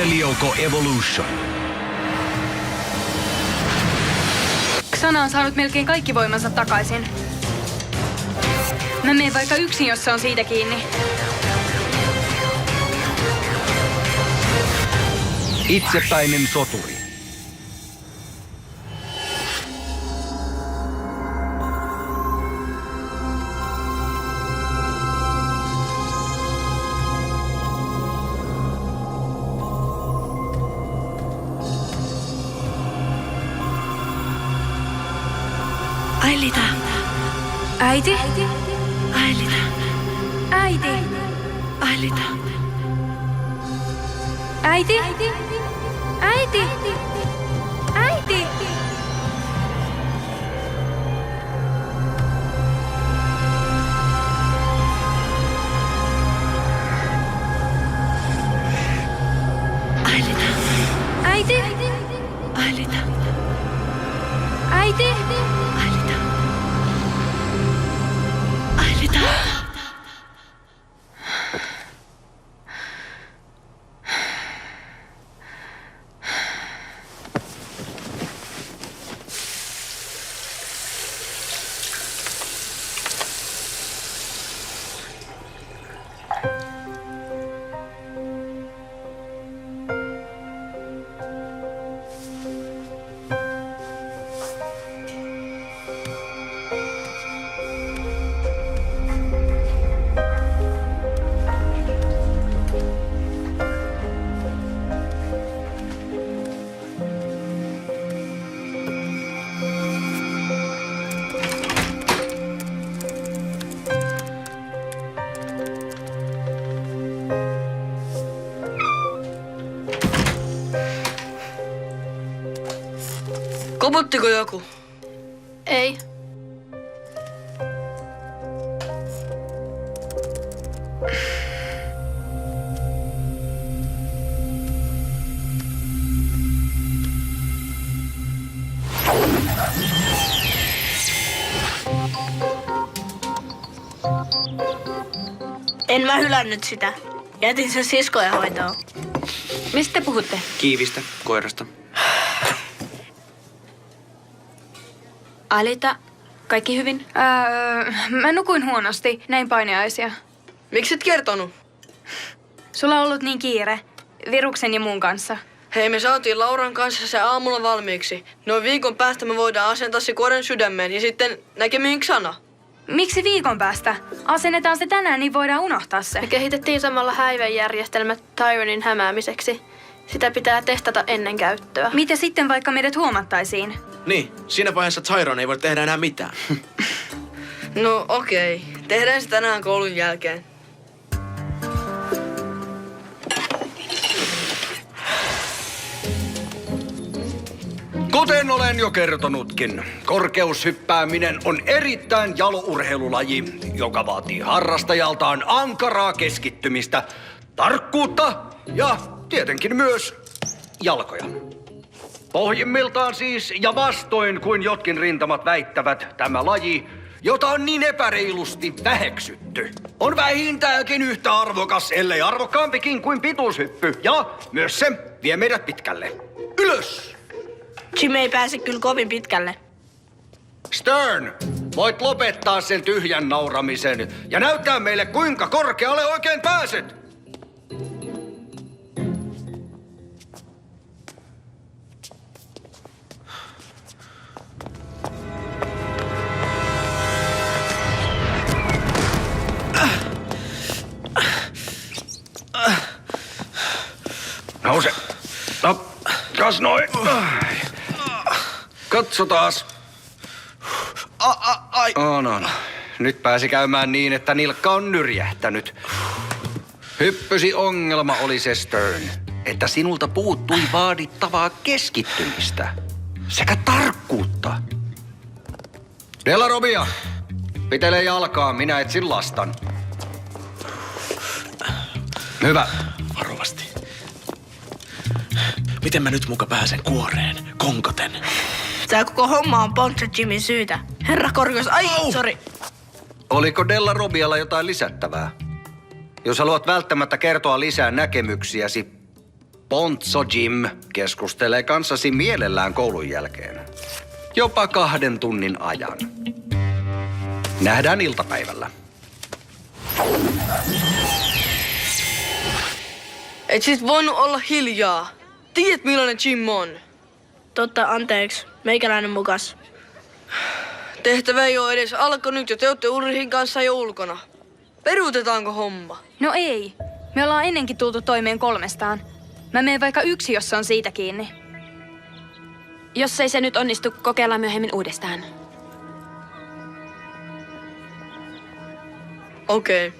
Lyoko Evolution. Xana on saanut melkein kaikki voimansa takaisin. Mä menen vaikka yksin, jos se on siitä kiinni. Itsepäinen soturi. Aelita. Äiti? Aelita. Äiti. Aelita. Äiti? Äiti. Äiti. Aelita. Äiti. Aelita. Äiti. Aelita. Aelita. Koputtiko joku? Ei. En mä hylännyt sitä. Jätin sen siskojen hoitoon. Mistä te puhutte? Kiivistä, koirasta. Aelita, kaikki hyvin? Mä nukuin huonosti, näin painajaisia. Miksi et kertonut? Sulla on ollut niin kiire, viruksen ja muun kanssa. Hei, me saatiin Lauran kanssa se aamulla valmiiksi. Noin viikon päästä me voidaan asentaa se kuoren sydämeen ja sitten näkemiin Xana. Miksi viikon päästä? Asennetaan se tänään, niin voidaan unohtaa se. Me kehitettiin samalla häivejärjestelmä Tyronin hämäämiseksi. Sitä pitää testata ennen käyttöä. Mitä sitten, vaikka meidät huomattaisiin? Niin, siinä vaiheessa Tyron ei voi tehdä enää mitään. No okei. Tehdään se tänään koulun jälkeen. Kuten olen jo kertonutkin, korkeushyppääminen on erittäin jalourheilulaji, joka vaatii harrastajaltaan ankaraa keskittymistä, tarkkuutta ja tietenkin myös jalkoja. Pohjimmiltaan siis, ja vastoin kuin jotkin rintamat väittävät, tämä laji, jota on niin epäreilusti väheksytty, on vähintäänkin yhtä arvokas, ellei arvokkaampikin kuin pituushyppy, ja myös se vie meidät pitkälle. Ylös! Jim ei pääse kyllä kovin pitkälle. Stern, voit lopettaa sen tyhjän nauramisen ja näyttää meille, kuinka korkealle oikein pääset. Nouse. No, kas noin. Katsotaas. Ai. No. Nyt pääsi käymään niin, että nilkka on nyrjähtänyt. Hyppysi ongelma oli se, Stern, että sinulta puuttui vaadittavaa keskittymistä sekä tarkkuutta. Della Robbia, pitele jalkaa, minä etsin lastan. Hyvä. Varovasti. Miten mä nyt muka pääsen kuoreen, konkoten? Tää koko homma on Poncho Jimin syytä. Herra korkeus, sori. Oliko Della Robbialla jotain lisättävää? Jos haluat välttämättä kertoa lisää näkemyksiäsi, Pontso Jim keskustelee kanssasi mielellään koulun jälkeen. Jopa 2 tunnin ajan. Nähdään iltapäivällä. Et sit voinut olla hiljaa. Tiedät millainen Jim on. Totta, anteeksi. Meikäläinen mukas. Tehtävä ei ole edes alkanut ja te olette Ulrichin kanssa jo ulkona. Peruutetaanko homma? No ei. Me ollaan ennenkin tultu toimeen 3. Mä menen vaikka yksi, jos se on siitä kiinni. Jos ei se nyt onnistu, kokeillaan myöhemmin uudestaan. Okei.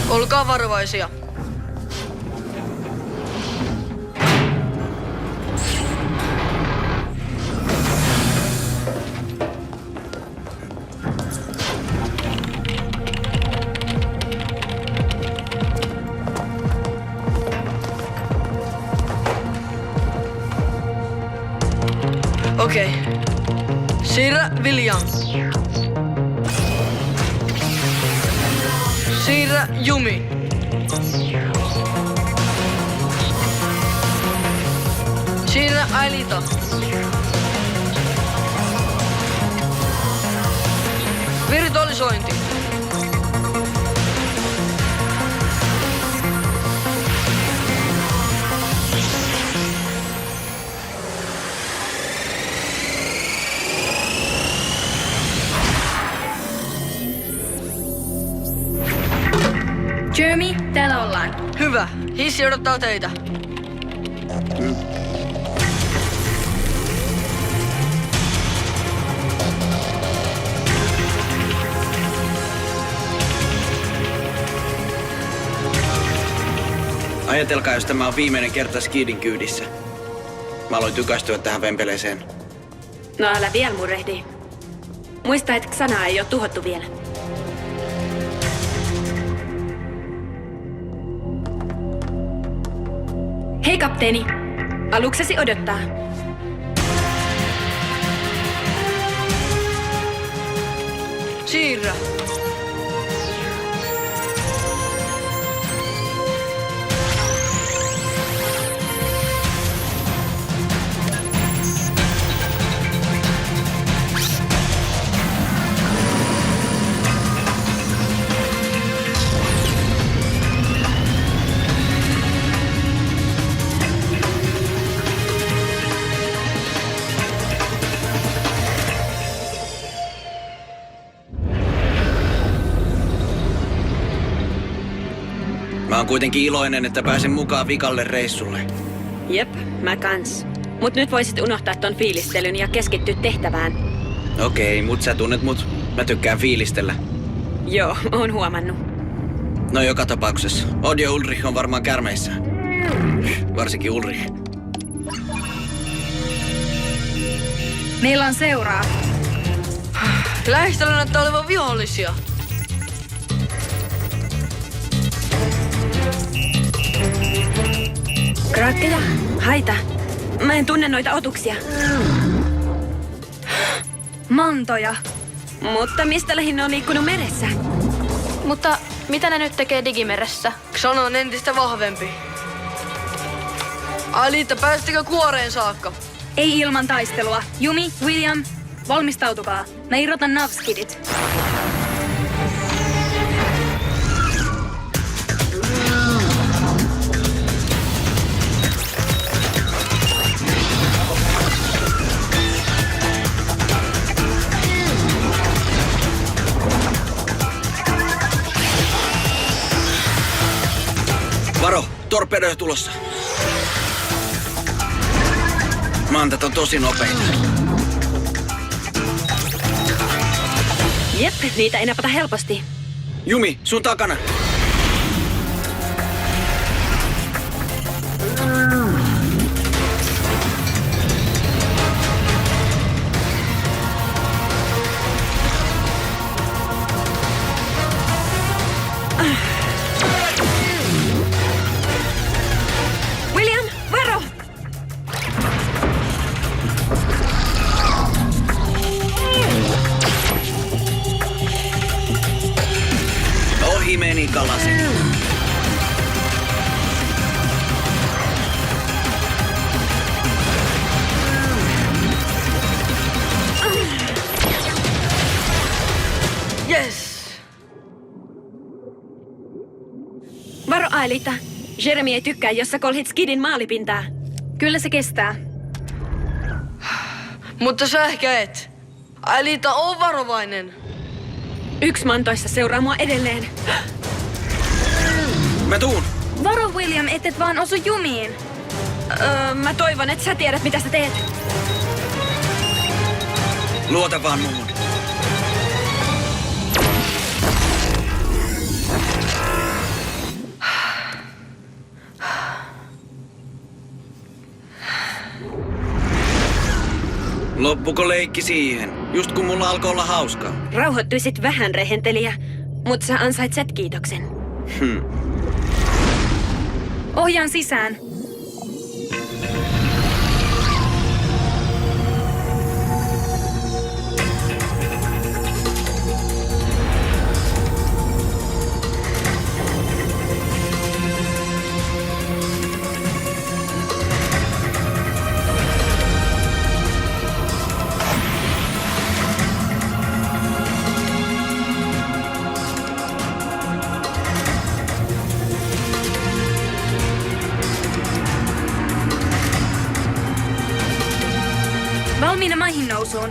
Olkaa varovaisia. Okei. Siirrä William. Siirrä Jumi. Siirrä Ailita. Virtualisointi. Jeremy, täällä ollaan. Hyvä. Hissi odottaa teitä. Ajatelkaa, jos tämä on viimeinen kerta skidin kyydissä. Mä aloin tykästyä tähän vempeleeseen. No älä vielä murehdi. Muista, että Xanaa ei ole tuhottu vielä. Hei kapteeni, aluksesi odottaa. Siirrä. Mä oon kuitenkin iloinen, että pääsen mukaan vikalle reissulle. Jep, mä kans. Mut nyt voisit unohtaa ton fiilistelyn ja keskittyä tehtävään. Okei, mut sä tunnet mut. Mä tykkään fiilistellä. Joo, oon huomannut. No joka tapauksessa. Odd ja Ulrich on varmaan kärmeissä. Varsinkin Ulrich. Meillä on seuraa. Lähistöllä näyttää olevan vihollisia. Kraakkeja, haita. Mä en tunne noita otuksia. Mantoja. Mutta mistä lähinnä on liikkunut meressä? Mutta mitä ne nyt tekee digimeressä? Xana on entistä vahvempi. Ailita, päästikö kuoreen saakka? Ei ilman taistelua. Jumi, William, valmistautukaa. Mä irrotan navskidit. Varo, torpedoja tulossa. Mantat on tosi nopeita. Jep, niitä ei napata helposti. Jumi, sun takana. William, varo! Varo Aelita. Jeremy ei tykkää, jos sä kolhit Skidin maalipintaa. Kyllä se kestää. Mutta sä ehkä et. Aelita on varovainen. Yksi mantoissa seuraa mua edelleen. Mä tuun. Varo William, et vaan osu jumiin. Mä toivon, että sä tiedät, mitä sä teet. Luota vaan muuhun. Loppuko leikki siihen? Just kun mulla alkoi olla hauskaa. Rauhoittuisit vähän, rehentelijä, mutta sä ansaitset kiitoksen. Ohjaan sisään. Valmiina maihin nousuun.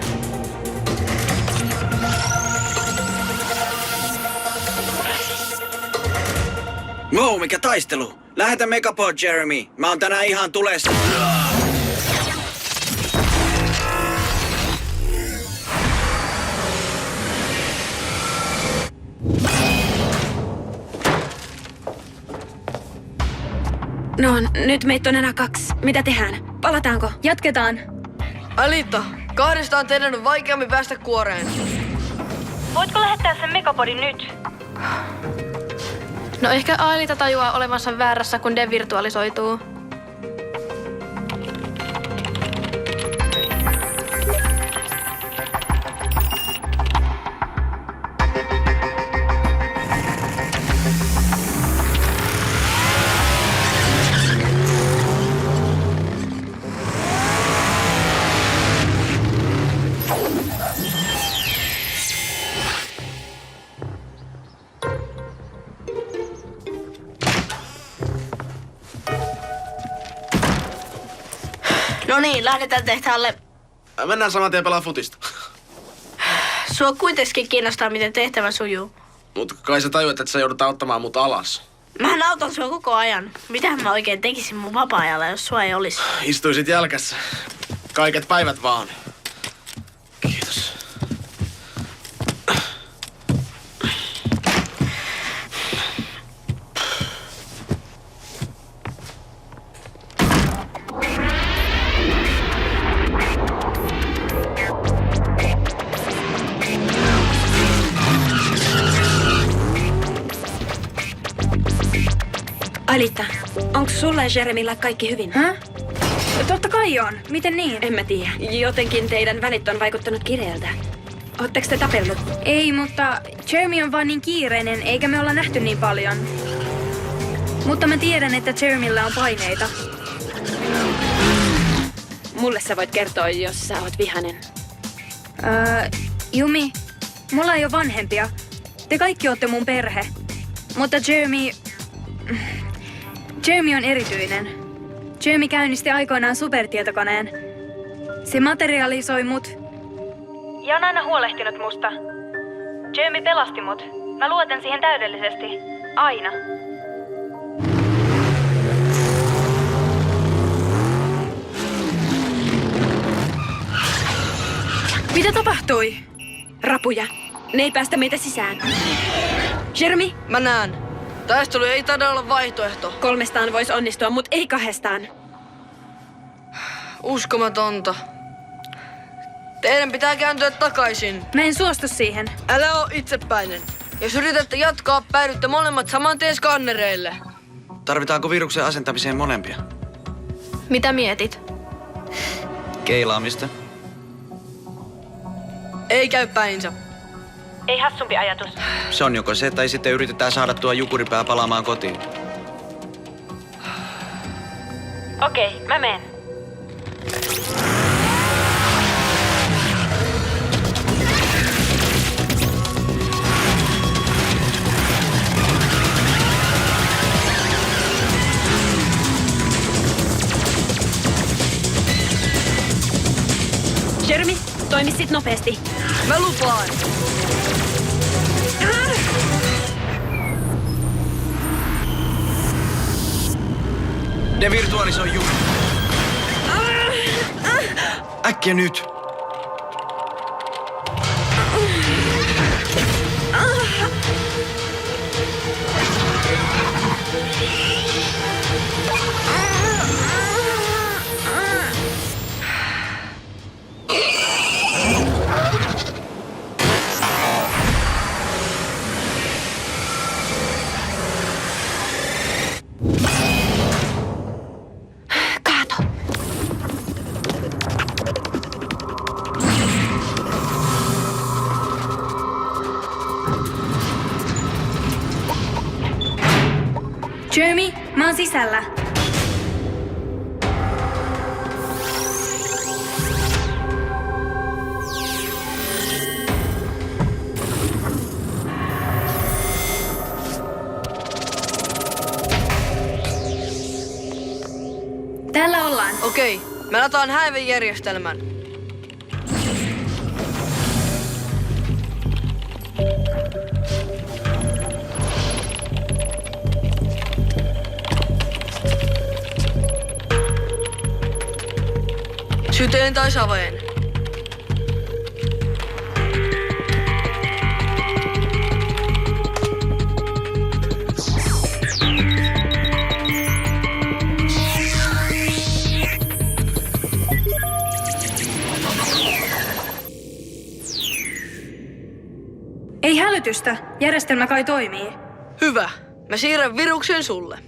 Wow, mikä taistelu! Lähetä Megapod, Jeremy. Mä oon tänään ihan tulessa. No, nyt meitä on enää 2. Mitä tehdään? Palataanko? Jatketaan. Aelita, kahdestaan teidän on vaikeammin päästä kuoreen. Voitko lähettää sen Megapodin nyt? No ehkä Aelita tajuaa olevansa väärässä, kun devirtualisoituu. No niin, lähdetään tehtaalle. Mennään saman tien pelaa futista. Sua kuitenkin kiinnostaa, miten tehtävä sujuu. Mut kai sä tajuat, että sä joudutaan ottamaan mut alas. Mähän autan sua koko ajan. Mitähän mä oikein tekisin mun vapaa-ajalla, jos sua ei olisi? Istuisit jälkässä. Kaiket päivät vaan. Kiitos. Aelita, onko sulla ja Jeremyllä kaikki hyvin? Häh? Totta kai on. Miten niin? En mä tiedä. Jotenkin teidän välit on vaikuttanut kireältä. Ootteko te tapellut? Ei, mutta Jeremy on vaan niin kiireinen, eikä me olla nähty niin paljon. Mutta mä tiedän, että Jeremyllä on paineita. Mulle sä voit kertoa, jos sä oot vihanen. Jumi, mulla ei ole vanhempia. Te kaikki ootte mun perhe. Mutta Jeremy on erityinen. Jeremy käynnisti aikoinaan supertietokoneen. Se materialisoi mut. Ja on aina huolehtinut musta. Jeremy pelasti mut. Mä luotan siihen täydellisesti. Aina. Mitä tapahtui? Rapuja. Ne ei päästä meitä sisään. Jeremy, Mä näen. Taistelu ei taida olla vaihtoehto. 3 voisi onnistua, mut ei 2. Uskomatonta. Teidän pitää kääntyä takaisin. Mä en suostu siihen. Älä oo itsepäinen. Jos yritätte jatkaa, päädytte molemmat saman tien skannereille. Tarvitaanko viruksen asentamiseen molempia? Mitä mietit? Keilaamista. Ei käy päinsä. Ei hassumpi ajatus. Se on joko se, tai sitten yritetään saada tuo jukuripää palaamaan kotiin. Okei, mä menen. Toimi sit nopeasti. Mä lupaan. Devirtualisoi juuri. Äkkiä nyt. Kaato. Jeremy, mä oon sisällä. Täällä ollaan. Okei, mä lataan häivejärjestelmän. Syteen tai saveen. Ei hälytystä. Järjestelmä kai toimii. Hyvä. Mä siirrän viruksen sulle.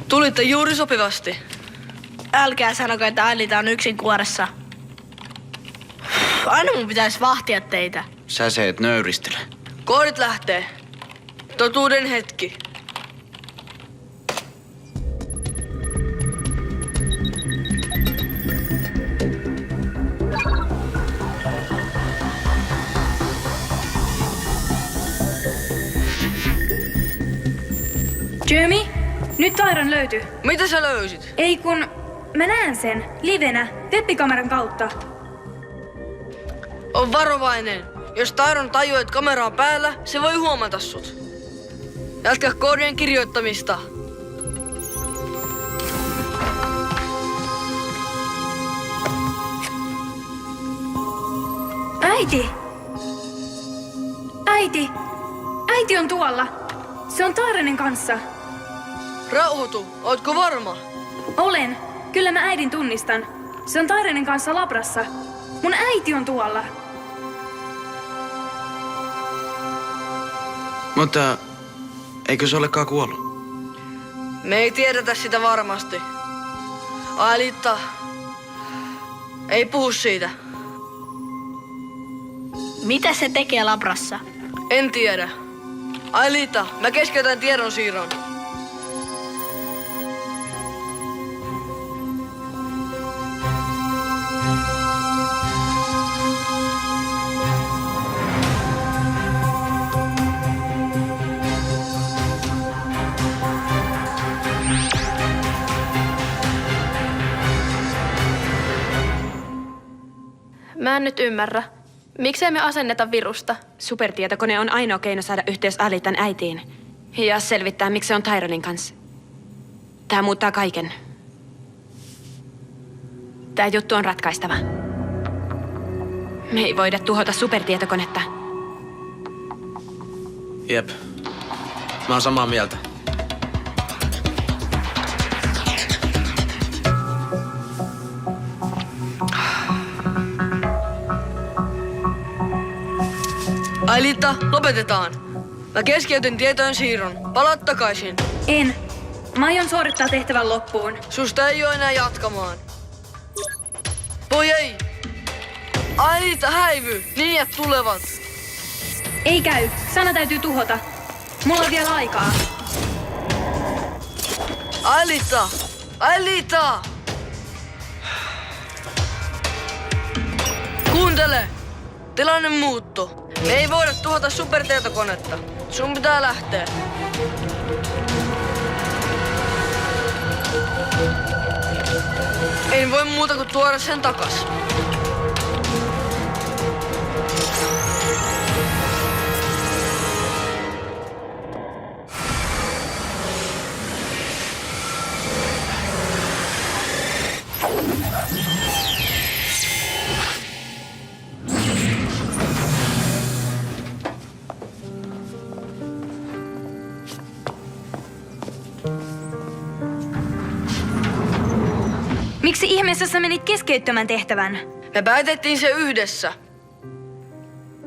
Tulitte juuri sopivasti. Älkää sanoko, että Alita on yksin kuoressa. Aina mun pitäisi vahtia teitä. Sä se et nöyristele. Koodit lähtee. Totuuden hetki. Jeremy, nyt Tyron löytyi. Mitä sä löysit? Ei kun mä näen sen livenä webbikameran kautta. On varovainen. Jos Tyron tajuaa, että kamera on päällä, se voi huomata sut. Jatka koodien kirjoittamista. Äiti! Äiti! Äiti on tuolla. Se on Tyronin kanssa. Rauhoitu, ootko varma? Olen. Kyllä mä äidin tunnistan. Se on Tyronin kanssa labrassa. Mun äiti on tuolla. Mutta eikö se olekaan kuollut? Me ei tiedetä sitä varmasti. Alita, ei puhu siitä. Mitä se tekee labrassa? En tiedä. Alita, mä keskeytän tiedonsiirron. Mä en nyt ymmärrä. Miksei me asenneta virusta? Supertietokone on ainoa keino saada yhteys Alitan äitiin. Ja selvittää, miksi se on Tyronin kanssa. Tää muuttaa kaiken. Tää juttu on ratkaistava. Me ei voida tuhota supertietokonetta. Jep. Mä oon samaa mieltä. Alita, lopetetaan. Mä keskeytyn tietojen siirron. Palaat takaisin. En. Mä aion suorittaa tehtävän loppuun. Susta ei oo enää jatkamaan. Voi ei! Alita, häivy! Ninjat tulevat! Ei käy. Sana täytyy tuhota. Mulla on vielä aikaa. Alita! Alita! Kuuntele! Tilanne muuttuu. Me ei voida tuhota supertietokonetta. Sun pitää lähteä. En voi muuta kuin tuoda sen takas. Miksi ihmeessä sä menit keskeyttämään tehtävän? Me päätettiin se yhdessä.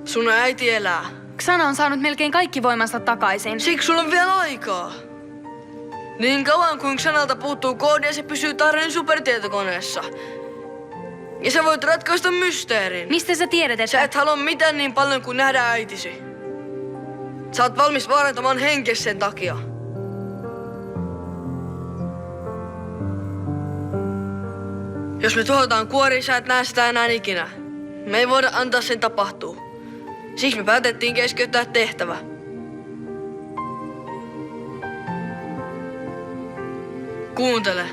Sun äiti elää. Xana on saanut melkein kaikki voimansa takaisin. Siksi sulla on vielä aikaa. Niin kauan kuin Xanalta puuttuu koodia, se pysyy Tyronin supertietokoneessa. Ja sä voit ratkaista mysteerin. Mistä sä tiedät, että... Sä et halua mitään niin paljon kuin nähdä äitisi. Sä oot valmis vaarantamaan henkes sen takia. Jos me tuhotaan kuori, sä et näe sitä enää ikinä. Me ei voida antaa sen tapahtua. Siksi me päätettiin keskeyttää tehtävä. Kuuntele.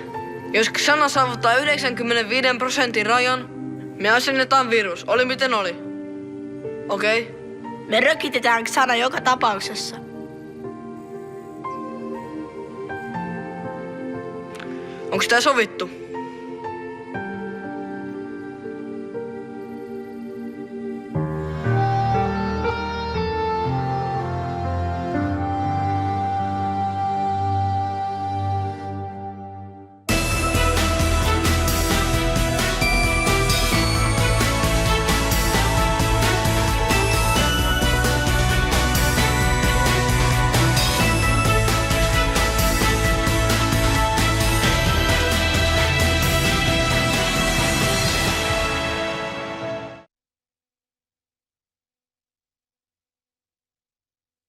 Jos Xana saavuttaa 95% rajan, me asennetaan virus. Oli miten oli. Okei? Okay? Me rökitetään Xana joka tapauksessa. Onko tää sovittu?